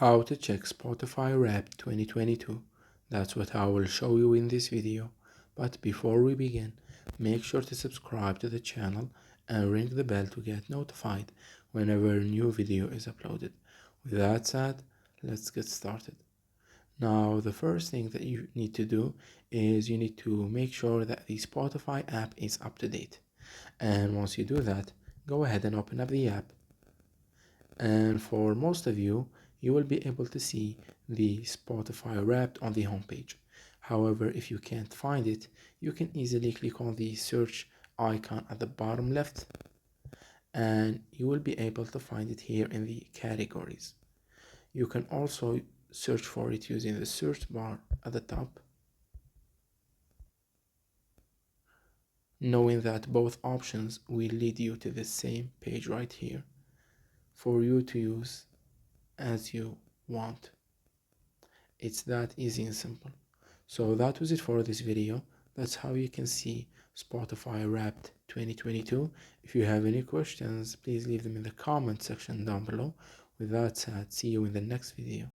How to check Spotify Wrapped 2022. That's what I will show you in this video. But before we begin, make sure to subscribe to the channel and ring the bell to get notified whenever a new video is uploaded. With that said, let's get started. Now, the first thing that you need to do is you need to make sure that the Spotify app is up to date. And once you do that, go ahead and open up the app. And for most of you, you will be able to see the Spotify Wrapped on the homepage. However, if you can't find it, you can easily click on the search icon at the bottom left, and you will be able to find it here in the categories. You can also search for it using the search bar at the top, knowing that both options will lead you to the same page right here for you to use as you want. It's that easy and simple. So that was it for this video. That's how you can see Spotify Wrapped 2022. If you have any questions, please leave them in the comment section down below. With that said, see you in the next video.